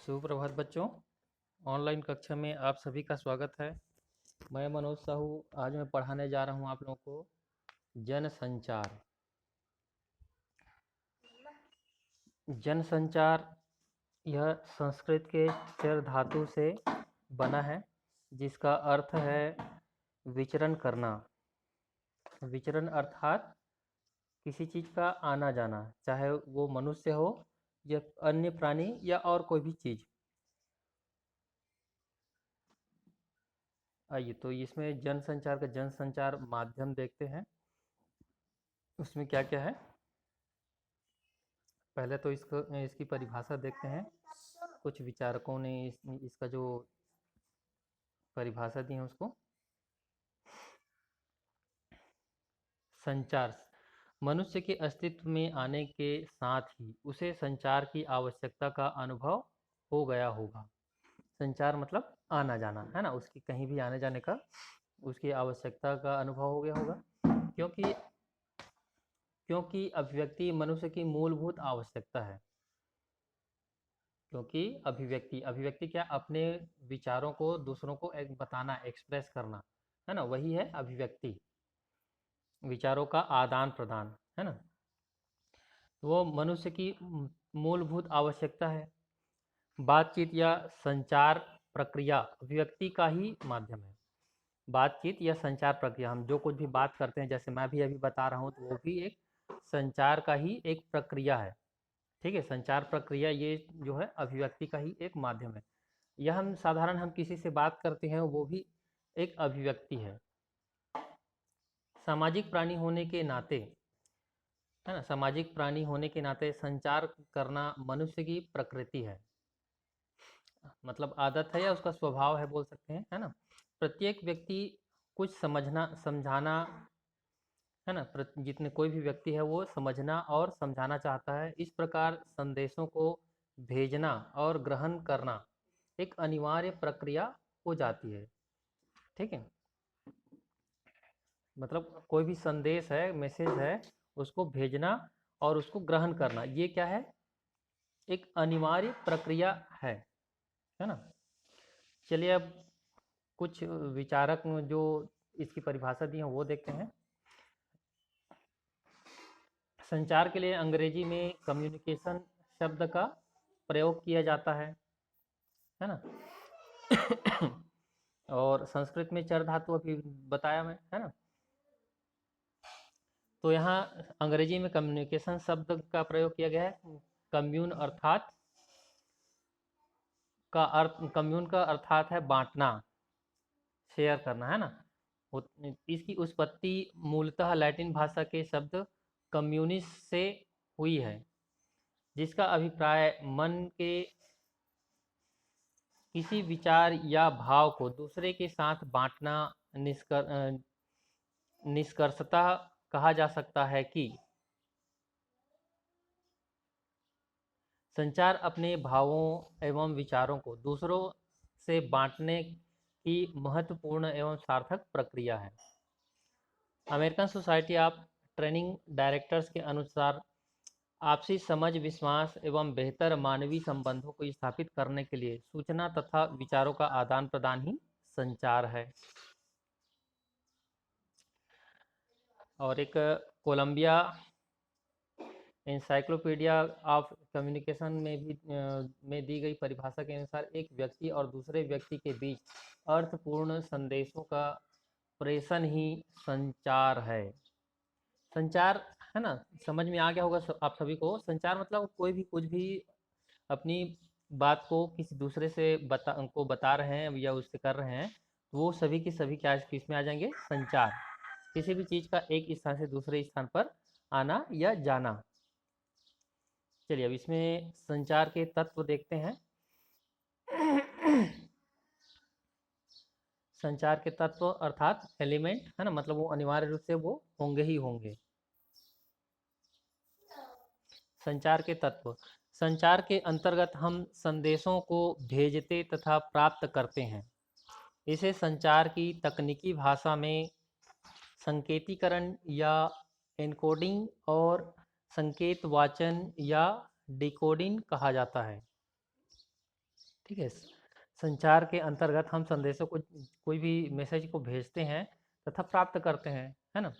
सुप्रभात बच्चों। ऑनलाइन कक्षा में आप सभी का स्वागत है। मैं मनोज साहू। आज मैं पढ़ाने जा रहा हूँ आप लोगों को जनसंचार। जनसंचार यह संस्कृत के चर धातु से बना है, जिसका अर्थ है विचरण करना। विचरण अर्थात किसी चीज़ का आना जाना, चाहे वो मनुष्य हो या अन्य प्राणी या और कोई भी चीज़। आइए तो इसमें जनसंचार का जनसंचार माध्यम देखते हैं, उसमें क्या क्या है। पहले तो इसकी परिभाषा देखते हैं। कुछ विचारकों ने इसका जो परिभाषा दी है उसको। संचार मनुष्य के अस्तित्व में आने के साथ ही उसे संचार की आवश्यकता का अनुभव हो गया होगा। संचार मतलब आना जाना, है ना, उसकी कहीं भी आने जाने का उसकी आवश्यकता का अनुभव हो गया होगा। क्योंकि क्योंकि अभिव्यक्ति मनुष्य की मूलभूत आवश्यकता है। क्योंकि अभिव्यक्ति अभिव्यक्ति क्या, अपने विचारों को दूसरों को एक बताना, एक्सप्रेस करना, है ना, वही है अभिव्यक्ति। विचारों का आदान प्रदान, है ना, वो मनुष्य की मूलभूत आवश्यकता है। बातचीत या संचार प्रक्रिया अभिव्यक्ति का ही माध्यम है। बातचीत या संचार प्रक्रिया, हम जो कुछ भी बात करते हैं, जैसे मैं भी अभी बता रहा हूँ, तो वो भी एक संचार का ही एक प्रक्रिया है। ठीक है, संचार प्रक्रिया ये जो है अभिव्यक्ति का ही एक माध्यम है। यह हम किसी से बात करते हैं, वो भी एक अभिव्यक्ति है। सामाजिक प्राणी होने के नाते, है ना, सामाजिक प्राणी होने के नाते संचार करना मनुष्य की प्रकृति है, मतलब आदत है या उसका स्वभाव है बोल सकते हैं, है ना। प्रत्येक व्यक्ति कुछ समझना समझाना, है ना, जितने कोई भी व्यक्ति है वो समझना और समझाना चाहता है। इस प्रकार संदेशों को भेजना और ग्रहण करना एक अनिवार्य प्रक्रिया हो जाती है। ठीक है, मतलब कोई भी संदेश है, मैसेज है, उसको भेजना और उसको ग्रहण करना, ये क्या है, एक अनिवार्य प्रक्रिया है ना। चलिए अब कुछ विचारक जो इसकी परिभाषा दी है वो देखते हैं। संचार के लिए अंग्रेजी में कम्युनिकेशन शब्द का प्रयोग किया जाता है ना। और संस्कृत में चर धातु अभी बताया मैं, है ना। तो यहाँ अंग्रेजी में कम्युनिकेशन शब्द का प्रयोग किया गया है। कम्यून अर्थात कम्यून का अर्थात है बांटना, शेयर करना, है ना। इसकी उत्पत्ति मूलतः लैटिन भाषा के शब्द कम्युनिस से हुई है, जिसका अभिप्राय मन के किसी विचार या भाव को दूसरे के साथ बांटना। निष्कर्षतः कहा जा सकता है कि संचार अपने भावों एवं विचारों को दूसरों से बांटने की महत्वपूर्ण एवं सार्थक प्रक्रिया है। American society of training directors के अनुसार आपसी समझ, विश्वास एवं बेहतर मानवीय संबंधों को स्थापित करने के लिए सूचना तथा विचारों का आदान प्रदान ही संचार है। और एक कोलंबिया इंसाइक्लोपीडिया ऑफ कम्युनिकेशन में भी में दी गई परिभाषा के अनुसार एक व्यक्ति और दूसरे व्यक्ति के बीच अर्थपूर्ण संदेशों का प्रेषण ही संचार है। संचार, है ना, समझ में आ गया होगा आप सभी को। संचार मतलब कोई भी कुछ भी अपनी बात को किसी दूसरे से बता रहे हैं या उससे कर रहे हैं, तो वो सभी की सभी क्या किस में आ जाएंगे, संचार। किसी भी चीज़ का एक स्थान से दूसरे स्थान पर आना या जाना। चलिए अब इसमें संचार के तत्व देखते हैं। संचार के तत्व अर्थात एलिमेंट, है ना, मतलब वो अनिवार्य रूप से वो होंगे ही होंगे। संचार के तत्व, संचार के अंतर्गत हम संदेशों को भेजते तथा प्राप्त करते हैं। इसे संचार की तकनीकी भाषा में संकेतीकरण या एन्कोडिंग और संकेत वाचन या डिकोडिंग कहा जाता है। ठीक है। संचार के अंतर्गत हम संदेशों को, कोई भी मैसेज को भेजते हैं तथा प्राप्त करते हैं, है ना।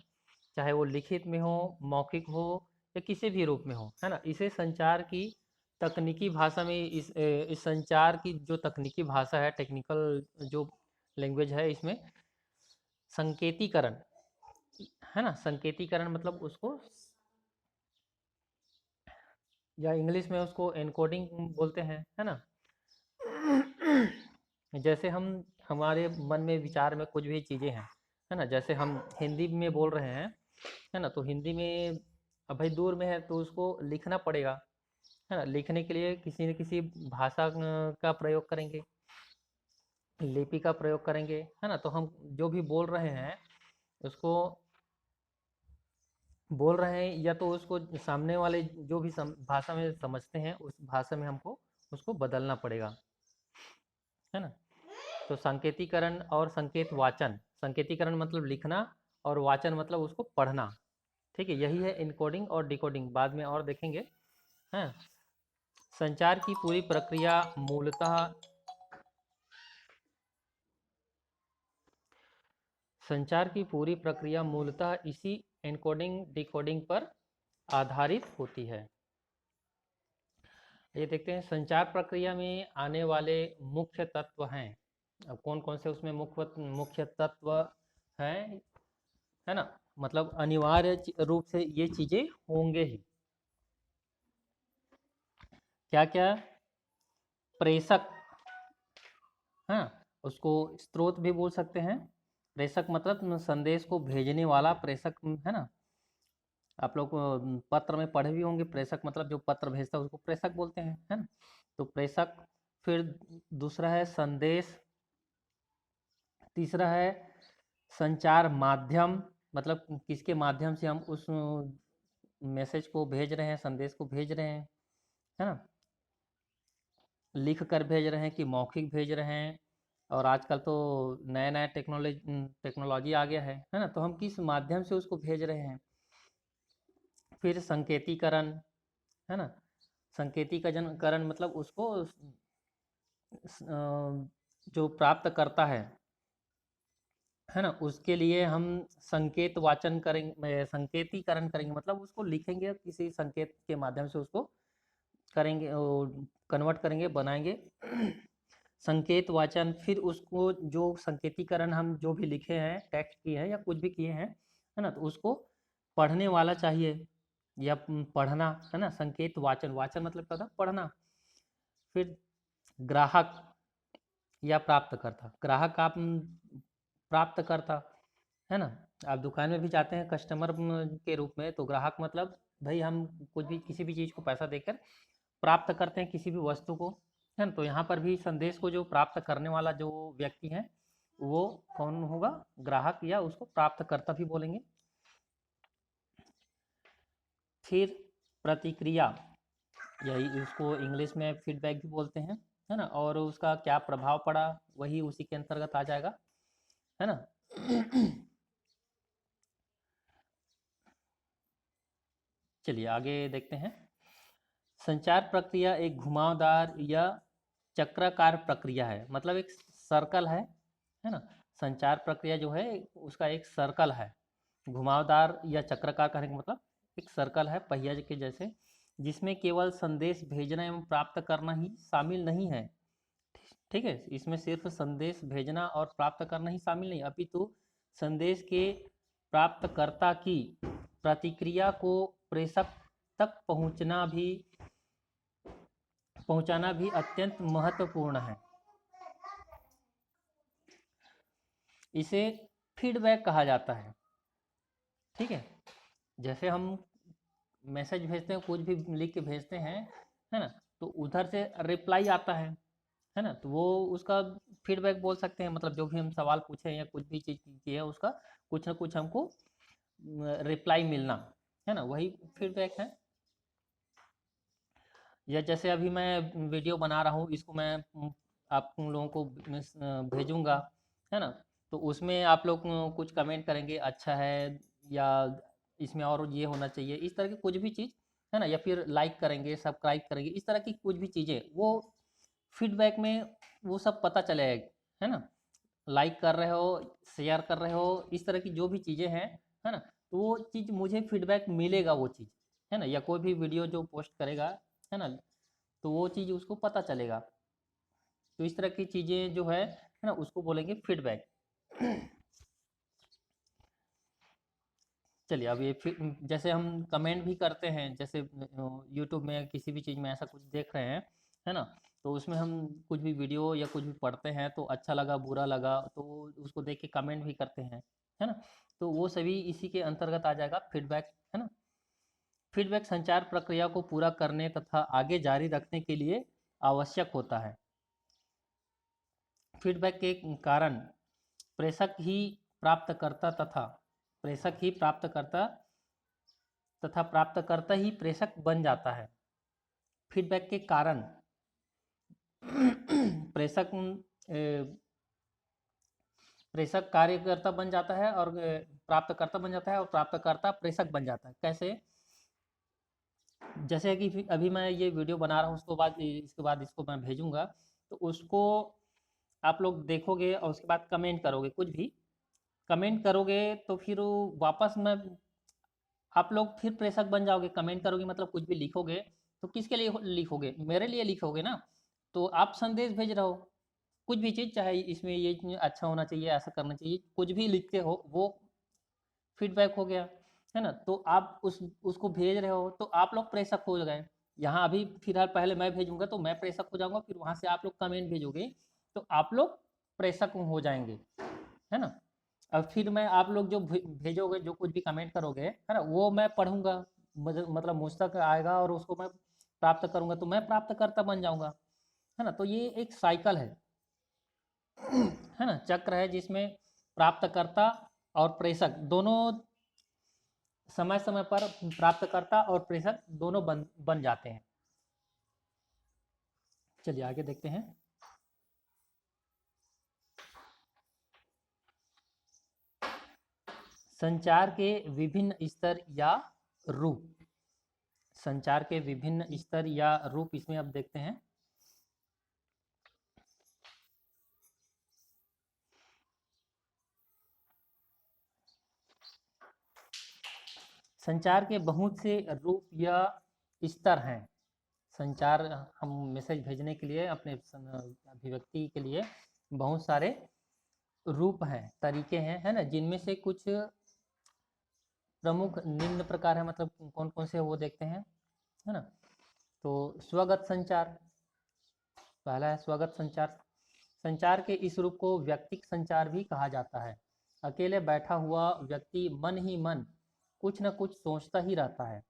चाहे वो लिखित में हो, मौखिक हो, या किसी भी रूप में हो, है ना। इसे संचार की तकनीकी भाषा में, इस संचार की जो तकनीकी भाषा है, टेक्निकल जो लैंग्वेज है, इसमें संकेतीकरण, है ना। संकेतीकरण मतलब उसको, या इंग्लिश में उसको एनकोडिंग बोलते हैं, है ना। जैसे हम, हमारे मन में, विचार में कुछ भी चीज़ें हैं, है ना। जैसे हम हिंदी में बोल रहे हैं, है ना, तो हिंदी में अब भाई दूर में है तो उसको लिखना पड़ेगा, है ना। लिखने के लिए किसी न किसी भाषा का प्रयोग करेंगे, लिपि का प्रयोग करेंगे, है ना। तो हम जो भी बोल रहे हैं उसको, बोल रहे हैं, या तो उसको सामने वाले जो भी भाषा में समझते हैं उस भाषा में हमको उसको बदलना पड़ेगा, है ना। तो संकेतीकरण और संकेत वाचन, संकेतीकरण मतलब लिखना, और वाचन मतलब उसको पढ़ना, ठीक है। यही है इनकोडिंग और डिकोडिंग, बाद में और देखेंगे, हैं। संचार की पूरी प्रक्रिया मूलतः, संचार की पूरी प्रक्रिया मूलतः इसी एनकोडिंग डिकोडिंग पर आधारित होती है। ये देखते हैं, संचार प्रक्रिया में आने वाले मुख्य तत्व हैं। अब कौन कौन से उसमें मुख्य मुख्य तत्व हैं, है ना। मतलब अनिवार्य रूप से ये चीजें होंगे ही। क्या क्या? प्रेषक, हाँ, उसको स्रोत भी बोल सकते हैं। प्रेषक मतलब संदेश को भेजने वाला प्रेषक, है ना। आप लोग पत्र में पढ़े भी होंगे, प्रेषक मतलब जो पत्र भेजता है उसको प्रेषक बोलते हैं, है ना। तो प्रेषक, फिर दूसरा है संदेश, तीसरा है संचार माध्यम, मतलब किसके माध्यम से हम उस मैसेज को भेज रहे हैं, संदेश को भेज रहे हैं, है ना। लिख कर भेज रहे हैं कि मौखिक भेज रहे हैं, और आजकल तो नया नया टेक्नोलॉजी आ गया है ना। तो हम किस माध्यम से उसको भेज रहे हैं। फिर संकेतीकरण, है ना। संकेतीकरण मतलब उसको जो प्राप्त करता है ना, उसके लिए हम संकेत वाचन करेंगे, संकेतीकरण करेंगे, मतलब उसको लिखेंगे, किसी संकेत के माध्यम से उसको करेंगे, कन्वर्ट करेंगे, बनाएंगे। संकेत वाचन, फिर उसको जो संकेतीकरण हम जो भी लिखे हैं, टेक्स्ट किए हैं या कुछ भी किए हैं, है ना, तो उसको पढ़ने वाला चाहिए, या पढ़ना, है ना। संकेत वाचन, वाचन मतलब क्या होता है, पढ़ना। फिर ग्राहक या प्राप्तकर्ता, ग्राहक आप प्राप्तकर्ता, है ना। आप दुकान में भी जाते हैं कस्टमर के रूप में, तो ग्राहक मतलब भाई हम कुछ भी, किसी भी चीज़ को पैसा देकर प्राप्त करते हैं, किसी भी वस्तु को, है ना। तो यहाँ पर भी संदेश को जो प्राप्त करने वाला जो व्यक्ति है वो कौन होगा, ग्राहक, या उसको प्राप्तकर्ता भी बोलेंगे। फिर प्रतिक्रिया, यही उसको इंग्लिश में फीडबैक भी बोलते हैं, है ना। और उसका क्या प्रभाव पड़ा, वही उसी के अंतर्गत आ जाएगा, है ना। चलिए आगे देखते हैं। संचार प्रक्रिया एक घुमावदार या चक्राकार प्रक्रिया है, मतलब एक सर्कल है ना। संचार प्रक्रिया जो है उसका एक सर्कल है, घुमावदार या चक्राकार कहने का मतलब एक सर्कल है, पहिया के जैसे, जिसमें केवल संदेश भेजना एवं प्राप्त करना ही शामिल नहीं है। ठीक है, इसमें सिर्फ संदेश भेजना और प्राप्त करना ही शामिल नहीं, अपितु संदेश के प्राप्तकर्ता की प्रतिक्रिया को प्रेषक तक पहुंचाना भी अत्यंत महत्वपूर्ण है। इसे फीडबैक कहा जाता है। ठीक है, जैसे हम मैसेज भेजते हैं, कुछ भी लिख के भेजते हैं, है ना, तो उधर से रिप्लाई आता है ना, तो वो उसका फीडबैक बोल सकते हैं, मतलब जो भी हम सवाल पूछे या कुछ भी चीज़ की है उसका कुछ ना कुछ हमको रिप्लाई मिलना, है ना, वही फीडबैक है। या जैसे अभी मैं वीडियो बना रहा हूँ, इसको मैं आप उन लोगों को भेजूंगा, है ना, तो उसमें आप लोग कुछ कमेंट करेंगे, अच्छा है, या इसमें और ये होना चाहिए, इस तरह की कुछ भी चीज़, है ना, या फिर लाइक करेंगे, सब्सक्राइब करेंगे, इस तरह की कुछ भी चीज़ें, वो फीडबैक में वो सब पता चलेगा, है ना। लाइक कर रहे हो, शेयर कर रहे हो, इस तरह की जो भी चीज़ें हैं, है ना, तो वो चीज़ मुझे फीडबैक मिलेगा वो चीज़, है ना। या कोई भी वीडियो जो पोस्ट करेगा, है ना, तो वो चीज़ उसको पता चलेगा। तो इस तरह की चीज़ें जो है ना, उसको बोलेंगे फीडबैक। चलिए, अब ये जैसे हम कमेंट भी करते हैं, जैसे यूट्यूब में किसी भी चीज़ में ऐसा कुछ देख रहे हैं, है ना, तो उसमें हम कुछ भी वीडियो या कुछ भी पढ़ते हैं तो अच्छा लगा बुरा लगा तो उसको देख के कमेंट भी करते हैं, है ना। तो वो सभी इसी के अंतर्गत आ जाएगा फीडबैक, है ना। फीडबैक संचार प्रक्रिया को पूरा करने तथा आगे जारी रखने के लिए आवश्यक होता है। फीडबैक के कारण प्रेषक ही प्राप्तकर्ता तथा प्रेषक ही प्राप्तकर्ता तथा प्राप्तकर्ता ही प्रेषक बन जाता है। फीडबैक के कारण प्रेषक प्रेषक कार्यकर्ता बन जाता है और प्राप्तकर्ता बन जाता है, और प्राप्तकर्ता प्रेषक बन जाता है। कैसे? जैसे कि अभी मैं ये वीडियो बना रहा हूँ, इसके बाद इसको मैं भेजूंगा, तो उसको आप लोग देखोगे और उसके बाद कमेंट करोगे, कुछ भी कमेंट करोगे, तो फिर वापस मैं आप लोग फिर प्रेषक बन जाओगे। कमेंट करोगे मतलब कुछ भी लिखोगे, तो किसके लिए लिखोगे? मेरे लिए लिखोगे ना। तो आप संदेश भेज रहे हो, कुछ भी चीज़, चाहे इसमें ये अच्छा होना चाहिए, ऐसा करना चाहिए, कुछ भी लिखते हो, वो फीडबैक हो गया, है ना। तो आप उसको भेज रहे हो, तो आप लोग प्रेषक हो गए। यहाँ अभी फिलहाल पहले मैं भेजूंगा तो मैं प्रेषक हो जाऊंगा, फिर वहां से आप लोग कमेंट भेजोगे तो आप लोग प्रेषक हो जाएंगे, है ना। अब फिर मैं आप लोग जो भेजोगे, जो कुछ भी कमेंट करोगे, है ना, वो मैं पढ़ूंगा, मतलब मुझ तक आएगा और उसको मैं प्राप्त करूंगा, तो मैं प्राप्तकर्ता बन जाऊंगा, है ना। तो ये एक साइकिल है ना, चक्र है, जिसमें प्राप्तकर्ता और प्रेषक दोनों समय समय पर प्राप्तकर्ता और प्रेषक दोनों बन जाते हैं। चलिए आगे देखते हैं। संचार के विभिन्न स्तर या रूप। संचार के विभिन्न स्तर या रूप इसमें अब देखते हैं। संचार के बहुत से रूप या स्तर हैं। संचार, हम मैसेज भेजने के लिए, अपने अभिव्यक्ति के लिए बहुत सारे रूप हैं, तरीके हैं, है ना, जिनमें से कुछ प्रमुख निम्न प्रकार है। मतलब कौन कौन से वो देखते हैं, है ना। तो स्वगत संचार पहला है, स्वगत संचार। संचार के इस रूप को व्यक्तिक संचार भी कहा जाता है। अकेले बैठा हुआ व्यक्ति मन ही मन कुछ न कुछ सोचता ही रहता है।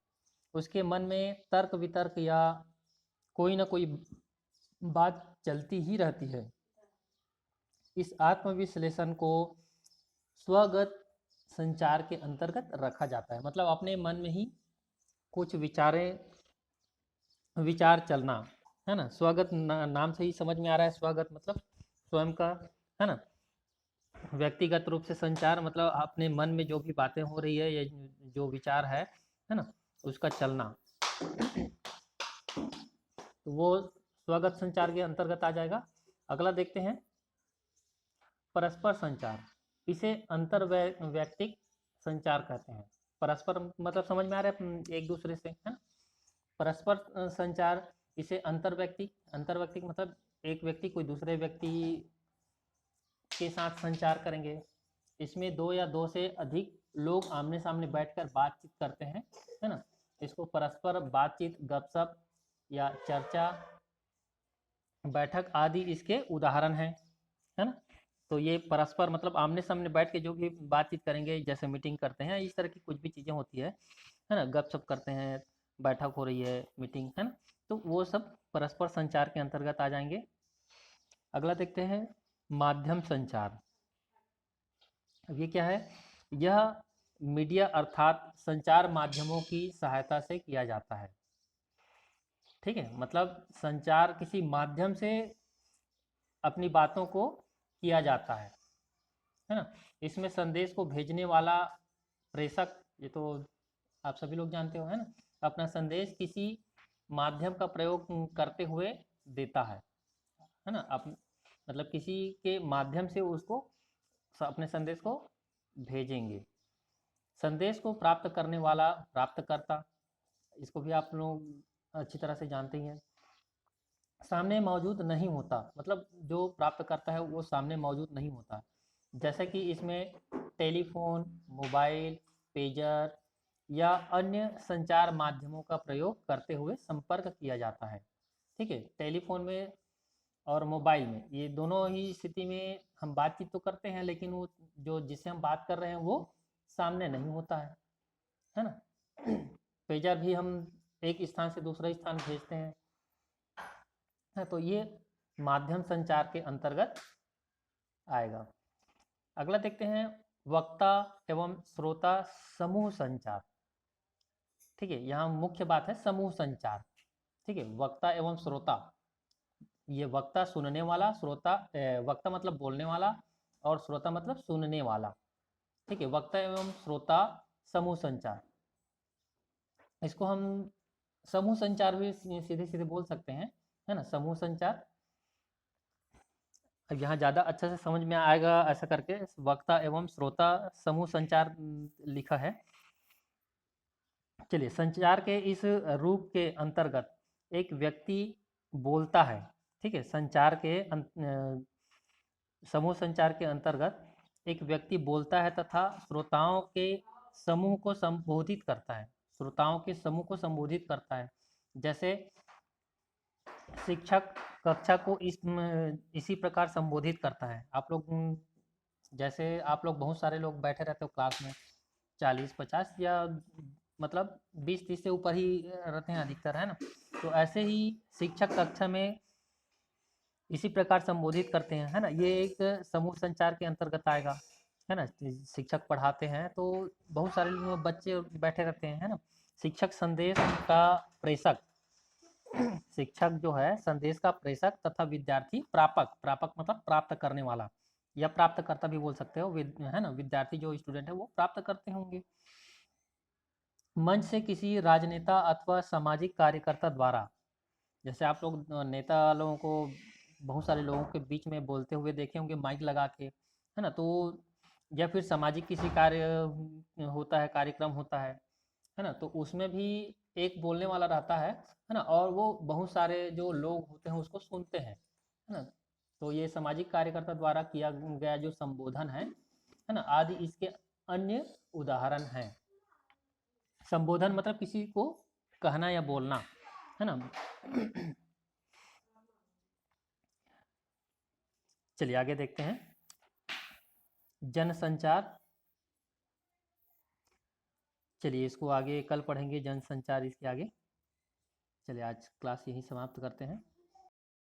उसके मन में तर्क वितर्क या कोई ना कोई बात चलती ही रहती है। इस आत्मविश्लेषण को स्वगत संचार के अंतर्गत रखा जाता है। मतलब अपने मन में ही कुछ विचार चलना, है ना। स्वगत नाम से ही समझ में आ रहा है, स्वगत मतलब स्वयं का, है ना। व्यक्तिगत रूप से संचार मतलब अपने मन में जो भी बातें हो रही है या जो विचार है ना, उसका चलना, तो वो स्वगत संचार के अंतर्गत आ जाएगा। अगला देखते हैं, परस्पर संचार। इसे अंतर वैयक्तिक संचार कहते हैं। परस्पर मतलब समझ में आ रहा है, एक दूसरे से, है ना। परस्पर संचार, इसे अंतर वैयक्तिक मतलब एक व्यक्ति कोई दूसरे व्यक्ति के साथ संचार करेंगे। इसमें दो या दो से अधिक लोग आमने सामने बैठकर बातचीत करते हैं, है ना। इसको परस्पर बातचीत, गपशप या चर्चा, बैठक आदि इसके उदाहरण हैं, है ना। तो ये परस्पर मतलब आमने सामने बैठ के जो भी बातचीत करेंगे, जैसे मीटिंग करते हैं, इस तरह की कुछ भी चीज़ें होती है ना, गपशप करते हैं, बैठक हो रही है, मीटिंग, है ना, तो वो सब परस्पर संचार के अंतर्गत आ जाएंगे। अगला देखते हैं, माध्यम संचार। अब ये क्या है? यह मीडिया अर्थात संचार माध्यमों की सहायता से किया जाता है। ठीक है, मतलब संचार किसी माध्यम से अपनी बातों को किया जाता है ना। इसमें संदेश को भेजने वाला प्रेषक, ये तो आप सभी लोग जानते हो, है ना, अपना संदेश किसी माध्यम का प्रयोग करते हुए देता है। है ना, मतलब किसी के माध्यम से उसको अपने संदेश को भेजेंगे। संदेश को प्राप्त करने वाला प्राप्तकर्ता, इसको भी आप लोग अच्छी तरह से जानते ही हैं। सामने मौजूद नहीं होता, मतलब जो प्राप्त करता है वो सामने मौजूद नहीं होता। जैसे कि इसमें टेलीफोन, मोबाइल, पेजर या अन्य संचार माध्यमों का प्रयोग करते हुए संपर्क किया जाता है। ठीक है, टेलीफोन में और मोबाइल में, ये दोनों ही स्थिति में हम बातचीत तो करते हैं, लेकिन वो जो जिससे हम बात कर रहे हैं वो सामने नहीं होता है ना। पेजर भी हम एक स्थान से दूसरे स्थान भेजते हैं, है, तो ये माध्यम संचार के अंतर्गत आएगा। अगला देखते हैं, वक्ता एवं श्रोता समूह संचार। ठीक है, यहाँ मुख्य बात है समूह संचार। ठीक है, वक्ता एवं श्रोता, ये वक्ता सुनने वाला, श्रोता वक्ता मतलब बोलने वाला और श्रोता मतलब सुनने वाला। ठीक है, वक्ता एवं श्रोता समूह संचार, इसको हम समूह संचार भी सीधे सीधे बोल सकते हैं, है ना, समूह संचार। अब यहाँ ज़्यादा अच्छा से समझ में आएगा ऐसा करके वक्ता एवं श्रोता समूह संचार लिखा है। चलिए, संचार के इस रूप के अंतर्गत एक व्यक्ति बोलता है। ठीक है, समूह संचार के अंतर्गत एक व्यक्ति बोलता है तथा श्रोताओं के समूह को संबोधित करता है। श्रोताओं के समूह को संबोधित करता है। जैसे शिक्षक कक्षा को इसी प्रकार संबोधित करता है। आप लोग जैसे आप लोग बहुत सारे लोग बैठे रहते हो क्लास में, 40-50 या मतलब 20-30 से ऊपर ही रहते हैं अधिकतर, है ना। तो ऐसे ही शिक्षक कक्षा में इसी प्रकार संबोधित करते हैं, है ना। ये एक समूह संचार के अंतर्गत आएगा, है ना। शिक्षक पढ़ाते हैं तो बहुत सारे लोग बच्चे बैठे रहते हैं, है ना। शिक्षक संदेश का प्रेषक, शिक्षक जो है संदेश का प्रेषक तथा विद्यार्थी प्रापक, प्रापक मतलब प्राप्त करने वाला या प्राप्तकर्ता भी बोल सकते हो, है ना। विद्यार्थी जो स्टूडेंट है वो प्राप्त करते होंगे। मंच से किसी राजनेता अथवा सामाजिक कार्यकर्ता द्वारा, जैसे आप लोग नेता लोगों को बहुत सारे लोगों के बीच में बोलते हुए देखे होंगे माइक लगा के, है ना। तो या फिर सामाजिक किसी कार्य होता है, कार्यक्रम होता है ना, तो उसमें भी एक बोलने वाला रहता है ना, और वो बहुत सारे जो लोग होते हैं उसको सुनते हैं, है ना। तो ये सामाजिक कार्यकर्ता द्वारा किया गया जो संबोधन है ना, आदि इसके अन्य उदाहरण हैं। संबोधन मतलब किसी को कहना या बोलना, है ना। चलिए आगे देखते हैं, जनसंचार। चलिए इसको आगे कल पढ़ेंगे, जनसंचार इसके आगे। चलिए आज क्लास यहीं समाप्त करते हैं।